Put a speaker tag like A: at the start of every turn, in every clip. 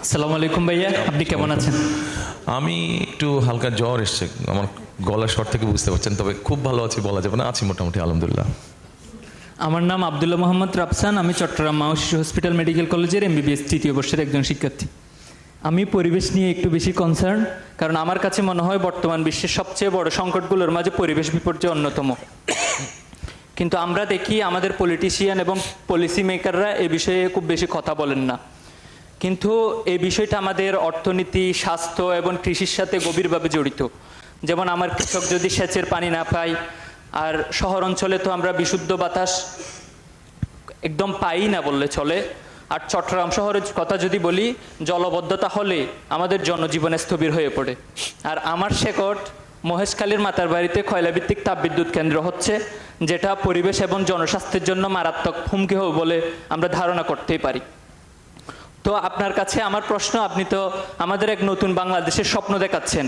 A: আসসালামু আলাইকুম ভাইয়া, আপনি কেমন আছেন?
B: আমি একটু হালকা জ্বর এসছে, আমার গলার স্বর থেকে বুঝতে পারছেন, তবে খুব ভালো আছি বলা যাবে না, আছি মোটামুটি আলহামদুলিল্লাহ।
A: আমার নাম আব্দুল্লাহ মোহাম্মদ রাফসান, আমি চট্টগ্রাম মা ও শিশু হসপিটাল মেডিকেল কলেজের এমবিবিএস তৃতীয় বর্ষের একজন শিক্ষার্থী। আমি পরিবেশ নিয়ে একটু বেশি কনসার্ন, কারণ আমার কাছে মনে হয় বর্তমান বিশ্বের সবচেয়ে বড় সংকটগুলোর মাঝে পরিবেশ বিপর্যয় অন্যতম। কিন্তু আমরা দেখি আমাদের পলিটিশিয়ান এবং পলিসি মেকাররা এ বিষয়ে খুব বেশি কথা বলেন না। কিন্তু এই বিষয়টা আমাদের অর্থনীতি, স্বাস্থ্য এবং কৃষির সাথে গভীরভাবে জড়িত। যেমন আমার কৃষক যদি সেচের পানি না পায়, আর শহর অঞ্চলে তো আমরা বিশুদ্ধ বাতাস একদম পাই না বললে চলে। আর চট্টগ্রাম শহরের কথা যদি বলি, জলবদ্ধতা হলে আমাদের জনজীবনে স্থবির হয়ে পড়ে। আর আমার শেকট মহেশখালীর মাতার বাড়িতে কয়লাভিত্তিক তাপবিদ্যুৎ কেন্দ্র হচ্ছে, যেটা পরিবেশ এবং জনস্বাস্থ্যের জন্য মারাত্মক হুমকি হবে বলে আমরা ধারণা করতেই পারি। তো আপনার কাছে আমার প্রশ্ন, আপনি তো আমাদের এক নতুন বাংলাদেশের স্বপ্ন দেখাচ্ছেন।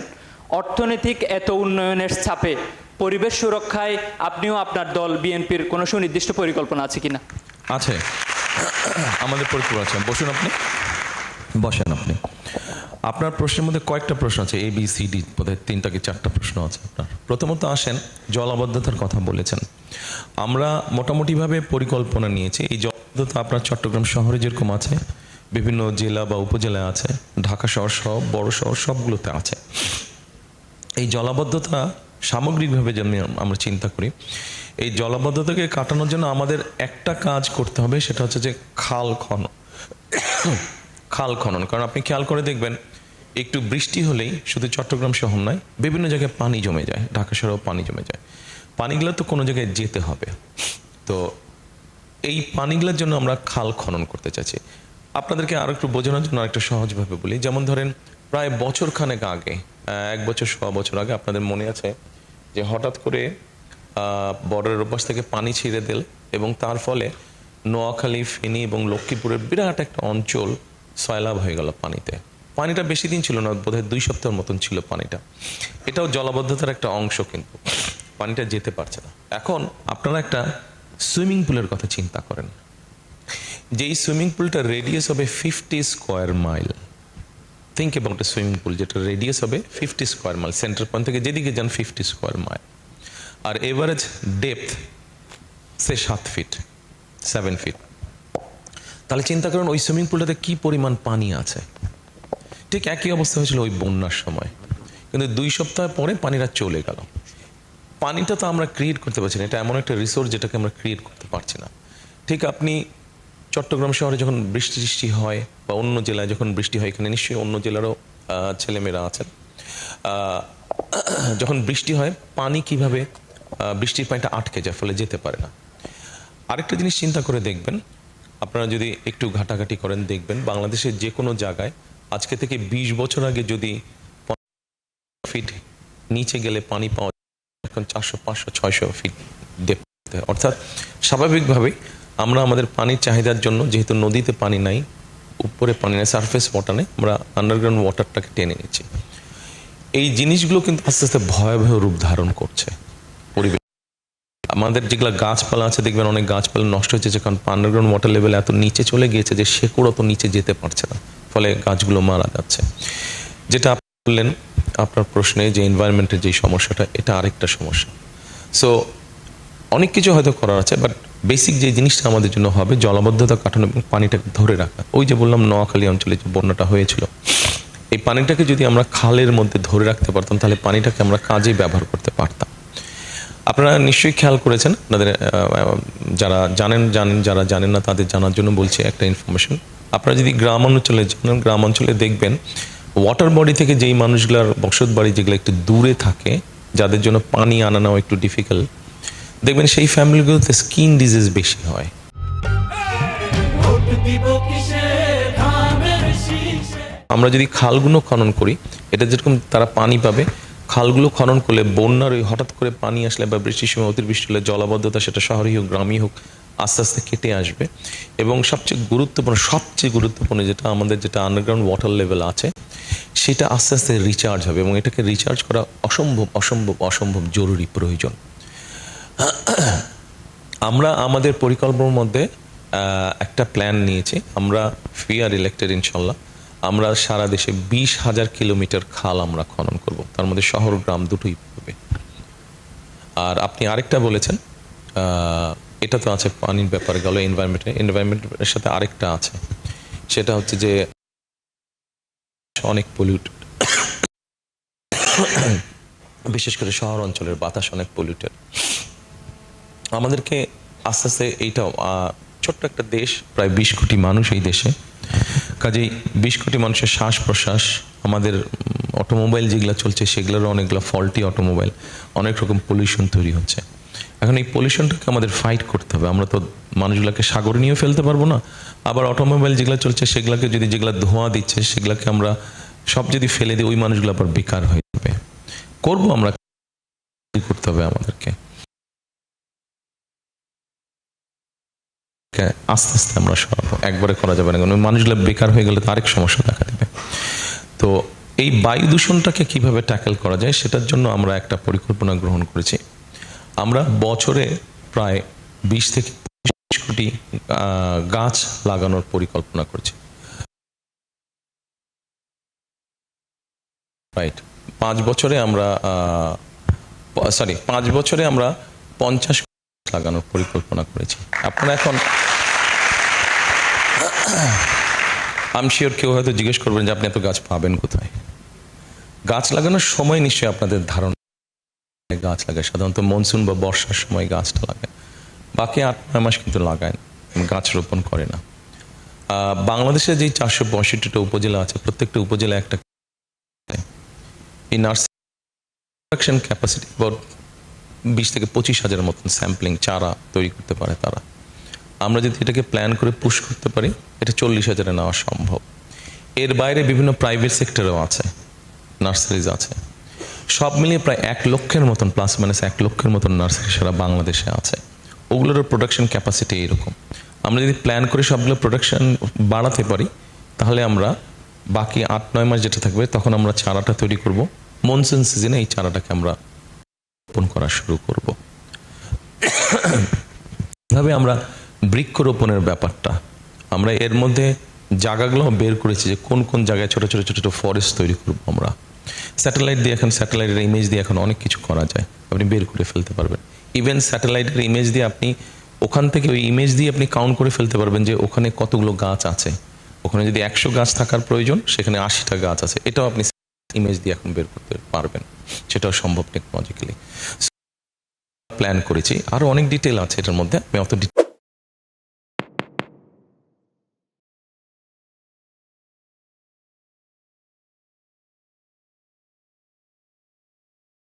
A: অর্থনৈতিক এত উন্নয়নের চাপে পরিবেশ সুরক্ষায় আপনিও আপনার দল বিএনপির কোনো সুনির্দিষ্ট পরিকল্পনা আছে কিনা?
B: আছে, আমাদের পরিকল্পনা আছে। বসুন, আপনি বসেন। আপনার প্রশ্নের মধ্যে কয়েকটা প্রশ্ন আছে, এ বি সি ডি, বোধহয় 3টা কি 4টা প্রশ্ন আছে আপনার। প্রথমত আসেন, জলাবদ্ধতার কথা বলেছেন। আমরা মোটামুটিভাবে পরিকল্পনা নিয়েছি। এই জলাবদ্ধতা আপনার চট্টগ্রাম শহরে যেরকম আছে, বিভিন্ন জেলা বা উপজেলায় আছে, ঢাকা শহর সব বড় শহর সবগুলোতে আছে। এই জলাবদ্ধতা সামগ্রিকভাবে যেন আমরা চিন্তা করি, এই জলাবদ্ধতাকে কাটানোর জন্য আমাদের একটা কাজ করতে হবে, সেটা হচ্ছে যে খাল খনন। কারণ আপনি খেয়াল করে দেখবেন, একটু বৃষ্টি হলেই শুধু চট্টগ্রাম শহর নয়, বিভিন্ন জায়গায় পানি জমে যায়, ঢাকা শহরেও পানি জমে যায়। পানিগুলো তো কোনো জায়গায় যেতে হবে। তো এই পানিগুলোর জন্য আমরা খাল খনন করতে চাইছি। আপনাদেরকে আরো একটু বোঝানোর জন্য আরেকটু সহজভাবে বলি। যেমন ধরেন, প্রায় বছরখানেক আগে, 1 বছর 1.25 বছর আগে, আপনাদের মনে আছে যে হঠাৎ করে বর্ডারের ওপাশ থেকে পানি ছিঁড়ে দিল, এবং তার ফলে নোয়াখালী, ফেনী এবং লক্ষ্মীপুরের বিরাট একটা অঞ্চল সয়লাব হয়ে গেল পানিতে। পানিটা বেশি দিন ছিল না, বোধহয় 2 সপ্তাহের মতন ছিল পানিটা। এটাও জলাবদ্ধতার একটা অংশ, কিন্তু পানিটা যেতে পারছে না। এখন আপনারা একটা সুইমিং পুলের কথা চিন্তা করেন, যে এই সুইমিং পুলটা রেডিয়াস হবে 50 square mile. Think about a swimming pool যেটা রেডিয়াস হবে 50 স্কোয়ার মাইল, সেন্টার পয়েন্ট থেকে যেদিকে যান 50 স্কোয়ার মাইল, আর এভারেজ ডেপথ সে 7 ফিট 7 ফিট। তাহলে চিন্তা করেন ওই সুইমিং পুলটাতে কি পরিমাণ পানি আছে। ঠিক একই অবস্থা হয়েছিল ওই বন্যার সময়, কিন্তু 2 সপ্তাহ পরে পানিটা চলে গেল। পানিটা তো আমরা ক্রিয়েট করতে পারছি না, এটা এমন একটা রিসোর্স যেটাকে আমরা ক্রিয়েট করতে পারছি না। ঠিক আপনি চট্টগ্রাম শহরে যখন বৃষ্টি হয়, বা অন্য জেলায় যখন বৃষ্টি হয়, এখানে নিশ্চয়ই অন্য জেলারও ছেলেমেয়েরা আছেন, যখন বৃষ্টি হয় পানি কিভাবে বৃষ্টির পানিটা আটকে যায়, ফলে যেতে পারে না। আরেকটা জিনিস চিন্তা করে দেখবেন, আপনারা যদি একটু ঘাটাঘাটি করেন, দেখবেন বাংলাদেশের যে কোনো জায়গায় আজকে থেকে 20 বছর আগে যদি 50 ফিট নিচে গেলে পানি পাওয়া যায়, এখন 400, 500, 600 ফিট ডেপথে। অর্থাৎ স্বাভাবিকভাবেই আমরা আমাদের পানির চাহিদার জন্য, যেহেতু নদীতে পানি নাই, উপরে পানি নাই, সারফেস ওয়াটার নেই, আমরা আন্ডারগ্রাউন্ড ওয়াটারটাকে টেনে নিচ্ছি। এই জিনিসগুলো কিন্তু আস্তে আস্তে ভয়াবহ রূপ ধারণ করছে পরিবেশ। আমাদের যেগুলো গাছপালা আছে, দেখবেন অনেক গাছপালা নষ্ট হচ্ছে, কারণ আন্ডারগ্রাউন্ড ওয়াটার লেভেল এত নিচে চলে গিয়েছে যে শেকড় অত নিচে যেতে পারছে না, ফলে গাছগুলো মারা যাচ্ছে। যেটা আপনি বললেন আপনার প্রশ্নে, যে এনভায়রনমেন্টের যে সমস্যাটা, এটা আরেকটা সমস্যা। সো অনেক কিছু হয়তো করার আছে, বাট বেসিক যে জিনিসটা আমাদের জন্য হবে, জলাবদ্ধতা কাটানো এবং পানিটাকে ধরে রাখা। ওই যে বললাম নোয়াখালী অঞ্চলে যে বন্যাটা হয়েছিল, এই পানিটাকে যদি আমরা খালের মধ্যে ধরে রাখতে পারতাম, তাহলে পানিটাকে আমরা কাজে ব্যবহার করতে পারতাম। আপনারা নিশ্চয়ই খেয়াল করেছেন, আপনাদের যারা জানেন, যারা জানেন না তাদের জানার জন্য বলছি একটা ইনফরমেশন। আপনারা যদি গ্রাম অঞ্চলে যান, গ্রাম অঞ্চলে দেখবেন ওয়াটার বডি থেকে যেই মানুষগুলোর বসত বাড়ি যেগুলো একটু দূরে থাকে, যাদের জন্য পানি আনানো একটু ডিফিকাল্ট, দেখবেন সেই ফ্যামিলিগুলোতে স্কিন ডিজিজ বেশি হয়। আমরা যদি খালগুলো খনন করি, এটা যেরকম তারা পানি পাবে, খালগুলো খনন করলে বন্যার ওই হঠাৎ করে পানি আসলে বা বৃষ্টির সময় অতিবৃষ্টি হলে জলাবদ্ধতা, সেটা শহরেই হোক গ্রামই হোক, আস্তে আস্তে কেটে আসবে। এবং সবচেয়ে গুরুত্বপূর্ণ যেটা আমাদের, যেটা আন্ডারগ্রাউন্ড ওয়াটার লেভেল আছে, সেটা আস্তে আস্তে রিচার্জ হবে, এবং এটাকে রিচার্জ করা অসম্ভব জরুরি, প্রয়োজন। আমরা আমাদের পরিকল্পনার মধ্যে একটা প্ল্যান নিয়েছি, আমরা ফি আর ইলেক্টেড ইনশাল্লাহ। আমরা সারা দেশে 20,000 কিলোমিটার খাল আমরা খনন করব, তার মধ্যে শহর গ্রাম দুটোই পড়বে। আর আপনি আরেকটা বলেছেন, এটা তো আছে পানির ব্যাপারে গেল, এনভায়রনমেন্টের সাথে আরেকটা আছে, সেটা হচ্ছে যে অনেক পলিউটেড, বিশেষ করে শহর অঞ্চলের বাতাস অনেক পলিউটেড। আমাদেরকে আস্তে আস্তে এইটাও, ছোট্ট একটা দেশ, প্রায় 20 কোটি মানুষ এই দেশে, কাজেই 20 কোটি মানুষের শ্বাস প্রশ্বাস, আমাদের অটোমোবাইল যেগুলো চলছে সেগুলোরও অনেকগুলো ফল্টি অটোমোবাইল, অনেক রকম পলিউশন তৈরি হচ্ছে। এখন এই পলিউশনটাকে আমাদের ফাইট করতে হবে। আমরা তো মানুষগুলোকে সাগরে নিয়েও ফেলতে পারবো না, আবার অটোমোবাইল যেগুলো চলছে সেগুলোকে যদি, যেগুলো ধোঁয়া দিচ্ছে সেগুলোকে আমরা সব যদি ফেলে দিই, ওই মানুষগুলো আবার বেকার হয়ে যাবে। করবো আমরা, করতে হবে আমাদেরকে, আস্তে আস্তে আমরা সরাবো, একবারে করা যাবে না, কারণ ওই মানুষগুলো বেকার হয়ে গেলে তো আরেক সমস্যা দেখা দেবে। তো এই বায়ু দূষণটাকে কিভাবে ট্যাকেল করা যায় সেটার জন্য আমরা একটা পরিকল্পনা গ্রহণ করেছি। আমরা বছরে প্রায় 20 থেকে 25 কোটি গাছ লাগানোর পরিকল্পনা করছি। রাইট, 5 বছরে আমরা 50 কোটি লাগানোর পরিকল্পনা করেছি। আপনারা এখন আমি শিওর কেউ হয়তো জিজ্ঞেস করবেন যে আপনি এত গাছ পাবেন কোথায়। গাছ লাগানোর সময় নিশ্চয়ই আপনাদের ধারণা, গাছ লাগায় সাধারণত মনসুন বা বর্ষার সময় গাছটা লাগায়, বাকি 8-9 মাস কিন্তু লাগায় না, গাছ রোপণ করে না। বাংলাদেশে যে 465টা উপজেলা আছে, প্রত্যেকটা উপজেলা একটা, এই নার্সারি ক্যাপাসিটি অ্যাবাউট 20 থেকে 25,000 মতন স্যাম্পলিং চারা তৈরি করতে পারে তারা। আমরা যদি এটাকে প্ল্যান করে পুশ করতে পারি, এটা 40,000-এ নেওয়া সম্ভব। এর বাইরে বিভিন্ন প্রাইভেট সেক্টরেও আছে, নার্সারিজ আছে, সব মিলিয়ে প্রায় 1 লক্ষের মতন, প্লাস মাইনাস 1 লক্ষের মতন নার্সারি সারা বাংলাদেশে আছে। ওগুলোরও প্রোডাকশন ক্যাপাসিটি এইরকম। আমরা যদি প্ল্যান করে সবগুলো প্রোডাকশন বাড়াতে পারি, তাহলে আমরা বাকি 8-9 মাস যেটা থাকবে তখন আমরা চারাটা তৈরি করব, মনসুন সিজনে এই চারাটাকে আমরা রোপণ করা শুরু করব। এভাবে আমরা বৃক্ষরোপণের ব্যাপারটা, আমরা এর মধ্যে জায়গাগুলো বের করেছি যে কোন কোন জায়গায় ছোট ছোট ছোট ছোট ফরেস্ট তৈরি করবো আমরা। স্যাটেলাইট দিয়ে, এখন স্যাটেলাইটের ইমেজ দিয়ে এখন অনেক কিছু করা যায়, আপনি বের করে ফেলতে পারবেন। ইভেন স্যাটেলাইটের ইমেজ দিয়ে আপনি ওখান থেকে, ওই ইমেজ দিয়ে আপনি কাউন্ট করে ফেলতে পারবেন যে ওখানে কতগুলো গাছ আছে। ওখানে যদি 100 গাছ থাকার প্রয়োজন, সেখানে 80টা গাছ আছে, এটাও আপনি ইমেজ দিয়ে এখন বের করতে পারবেন, সেটাও সম্ভব টেকনোলজিক্যালি। প্ল্যান করেছি, আরও অনেক ডিটেল আছে এটার মধ্যে, আমি অত